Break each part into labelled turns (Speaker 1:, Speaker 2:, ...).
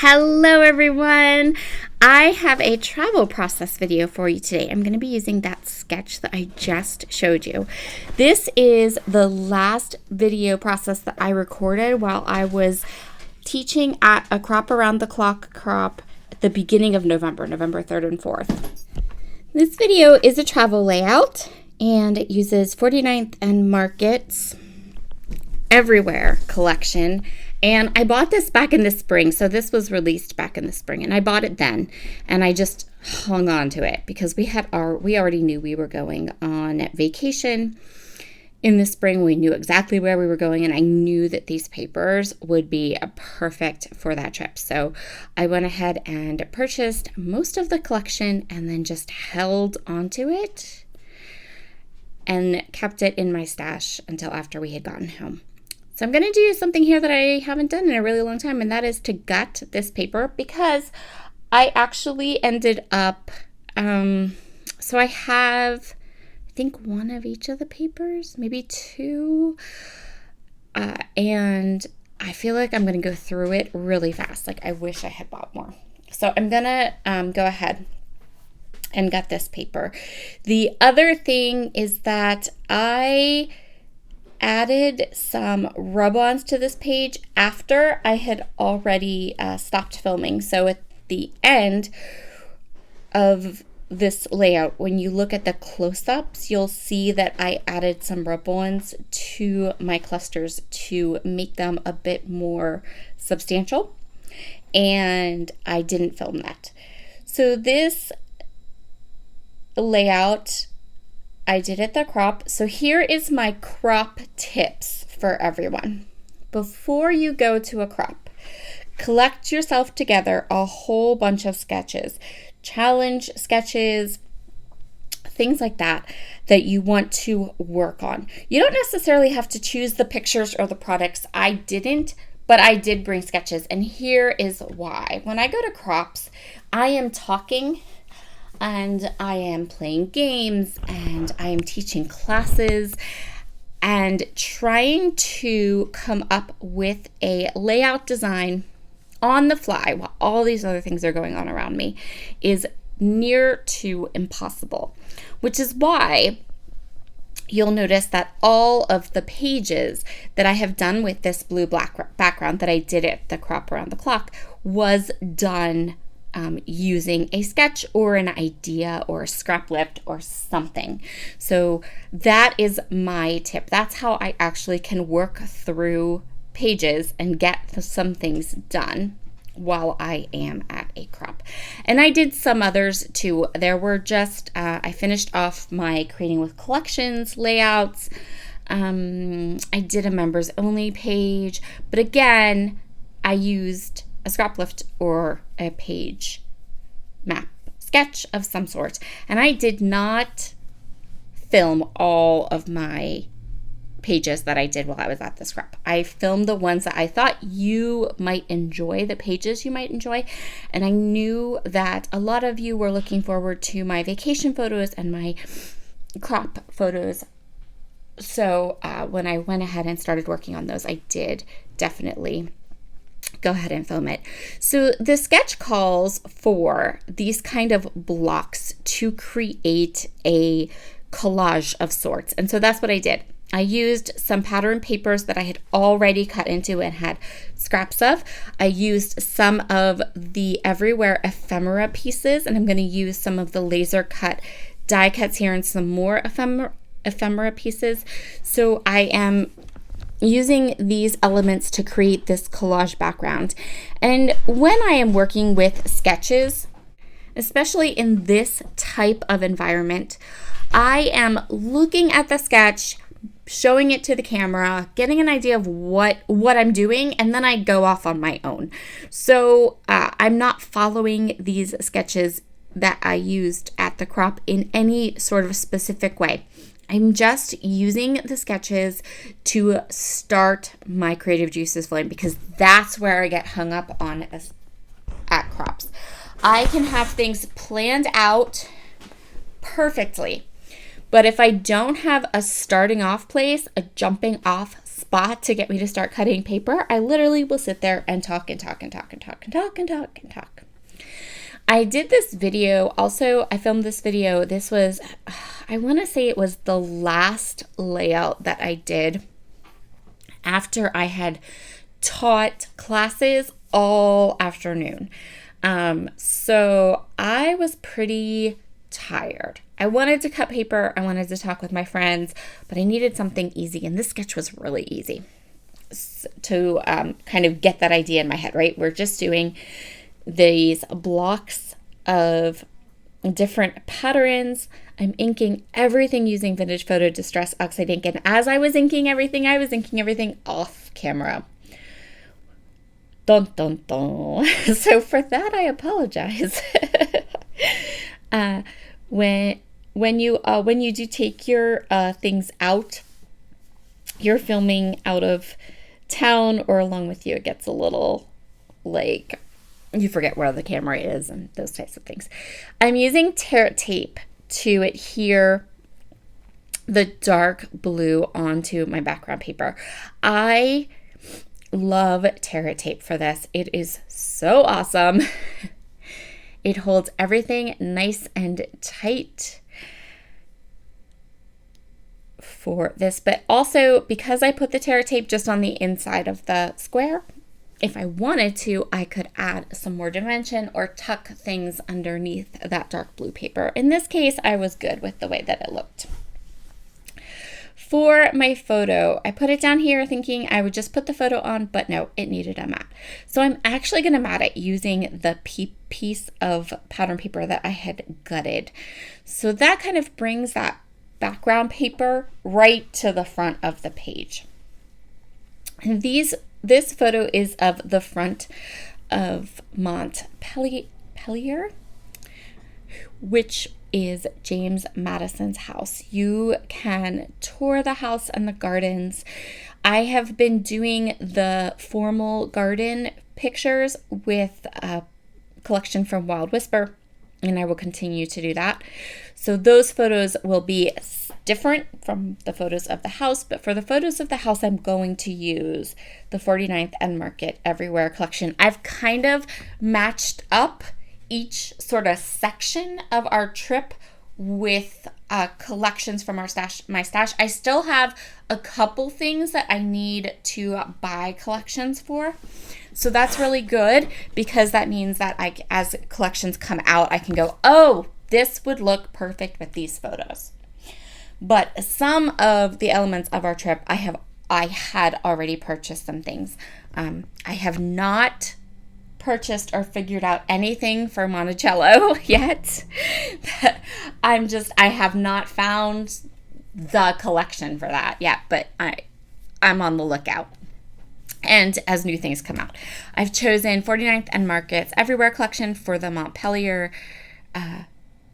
Speaker 1: Hello everyone! I have a travel process video for you today. I'm going to be using that sketch that I just showed you. This is the last video process that I recorded while I was teaching at a crop around the clock crop at the beginning of November 3rd and 4th. This video is a travel layout and it uses 49th and Market's Everywhere collection. And I bought this back in the spring, so this was released back in the spring, and I bought it then, and I just hung on to it because we already knew we were going on vacation in the spring. We knew exactly where we were going, and I knew that these papers would be perfect for that trip. So I went ahead and purchased most of the collection and then just held onto it and kept it in my stash until after we had gotten home. So I'm going to do something here that I haven't done in a really long time, and that is to gut this paper because I actually ended up, so I have, I think one of each of the papers, maybe two, and I feel like I'm going to go through it really fast. Like I wish I had bought more. So I'm going to go ahead and gut this paper. The other thing is that I added some rub-ons to this page after I had already stopped filming. So at the end of this layout, when you look at the close-ups, you'll see that I added some rub-ons to my clusters to make them a bit more substantial, and I didn't film that. So this layout I did at the crop. So here is my crop tips for everyone. Before you go to a crop, collect yourself together a whole bunch of sketches, challenge sketches, things like that you want to work on. You don't necessarily have to choose the pictures or the products. I didn't, but I did bring sketches, and here is why. When I go to crops, I am talking and I am playing games and I am teaching classes and trying to come up with a layout design on the fly while all these other things are going on around me is near to impossible, which is why you'll notice that all of the pages that I have done with this blue-black background that I did at the crop around the clock was done using a sketch or an idea or a scrap lift or something. So that is my tip. That's how I actually can work through pages and get some things done while I am at a crop. And I did some others too. There were just, I finished off my Creating with Collections layouts. I did a members only page, but again, I used a scrap lift or a page map sketch of some sort. And I did not film all of my pages that I did while I was at the scrap. I filmed the ones that I thought you might enjoy, the pages you might enjoy. And I knew that a lot of you were looking forward to my vacation photos and my crop photos. So when I went ahead and started working on those, I did definitely go ahead and film it. So the sketch calls for these kind of blocks to create a collage of sorts. And so that's what I did. I used some pattern papers that I had already cut into and had scraps of. I used some of the Everywhere ephemera pieces, and I'm going to use some of the laser cut die cuts here and some more ephemera pieces. So I am using these elements to create this collage background. And when I am working with sketches, especially in this type of environment, I am looking at the sketch, showing it to the camera, getting an idea of what I'm doing, and then I go off on my own. So I'm not following these sketches that I used at the crop in any sort of specific way. I'm just using the sketches to start my creative juices flowing because that's where I get hung up on at crops. I can have things planned out perfectly, but if I don't have a starting off place, a jumping off spot to get me to start cutting paper, I literally will sit there and talk and talk and talk and talk and talk and talk and talk. I did this video, also I filmed this video, this was, I want to say it was the last layout that I did after I had taught classes all afternoon. So I was pretty tired. I wanted to cut paper, I wanted to talk with my friends, but I needed something easy, and this sketch was really easy to kind of get that idea in my head, right? We're just doing these blocks of different patterns. I'm inking everything using Vintage Photo Distress Oxide ink, and as I was inking everything, I was inking everything off camera. Dun dun dun. So for that, I apologize. When you do take your things out, you're filming out of town or along with you, it gets a little like you forget where the camera is and those types of things. I'm using tear tape to adhere the dark blue onto my background paper. I love tear tape for this. It is so awesome. It holds everything nice and tight for this, but also because I put the tear tape just on the inside of the square, if I wanted to, I could add some more dimension or tuck things underneath that dark blue paper. In this case, I was good with the way that it looked. For my photo, I put it down here thinking I would just put the photo on, but no, it needed a mat. So I'm actually going to mat it using the piece of pattern paper that I had gutted. So that kind of brings that background paper right to the front of the page. And this photo is of the front of Montpelier, which is James Madison's house. You can tour the house and the gardens. I have been doing the formal garden pictures with a collection from Wild Whisper, and I will continue to do that. So those photos will be different from the photos of the house, but for the photos of the house, I'm going to use the 49th and Market Everywhere collection. I've kind of matched up each sort of section of our trip with collections from my stash. I still have a couple things that I need to buy collections for. So that's really good because that means that as collections come out, I can go, oh, this would look perfect with these photos. But some of the elements of our trip, I had already purchased some things. I have not purchased or figured out anything for Monticello yet. I have not found the collection for that yet, but I'm on the lookout. And as new things come out, I've chosen 49th and Market's Everywhere collection for the Montpelier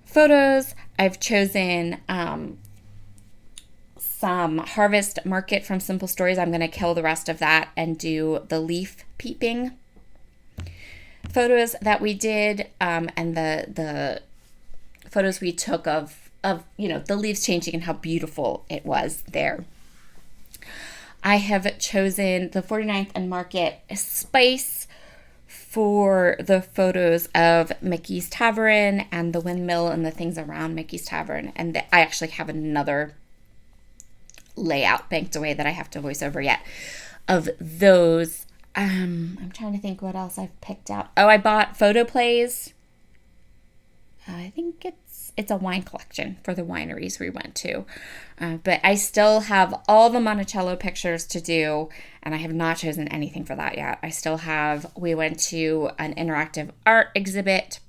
Speaker 1: photos. I've chosen some Harvest Market from Simple Stories. I'm going to kill the rest of that and do the leaf peeping photos that we did, and the photos we took of the leaves changing and how beautiful it was there. I have chosen the 49th and Market Spice for the photos of Mickey's Tavern and the windmill and the things around Mickey's Tavern, and I actually have another layout banked away that I have to voice over yet of those. I'm trying to think what else I've picked out. Oh, I bought photo plays. I think it's a wine collection for the wineries we went to. But I still have all the Monticello pictures to do, and I have not chosen anything for that yet. We went to an interactive art exhibit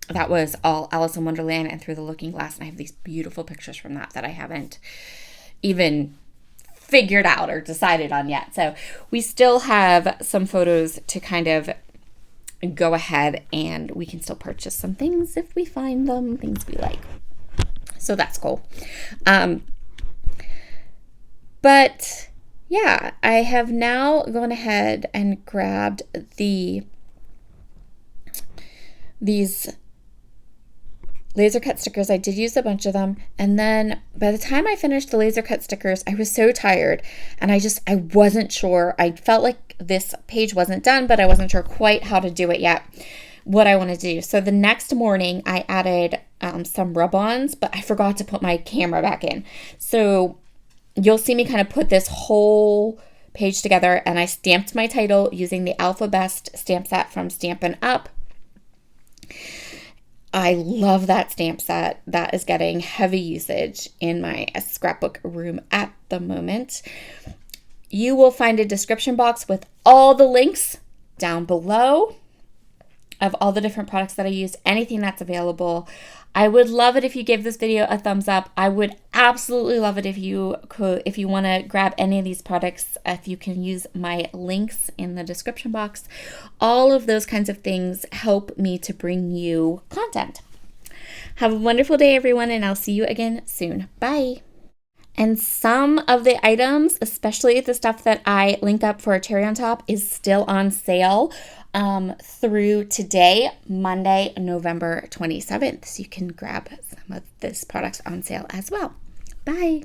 Speaker 1: that was all Alice in Wonderland and Through the Looking Glass, and I have these beautiful pictures from that I haven't even figured out or decided on yet. So we still have some photos to kind of go ahead, and we can still purchase some things if we find them, things we like. So that's cool. But yeah, I have now gone ahead and grabbed these laser cut stickers. I did use a bunch of them. And then by the time I finished the laser cut stickers, I was so tired and I wasn't sure. I felt like this page wasn't done, but I wasn't sure quite how to do it yet, what I want to do. So the next morning I added some rub-ons, but I forgot to put my camera back in. So you'll see me kind of put this whole page together, and I stamped my title using the Alpha Best stamp set from Stampin' Up. I love that stamp set. That is getting heavy usage in my scrapbook room at the moment. You will find a description box with all the links down below of all the different products that I use, anything that's available. I would love it if you give this video a thumbs up. I would absolutely love it if you want to grab any of these products, if you can use my links in the description box. All of those kinds of things help me to bring you content. Have a wonderful day, everyone, and I'll see you again soon. Bye. And some of the items, especially the stuff that I link up for a cherry on top, is still on sale through today, Monday, November 27th. So you can grab some of this products on sale as well. Bye.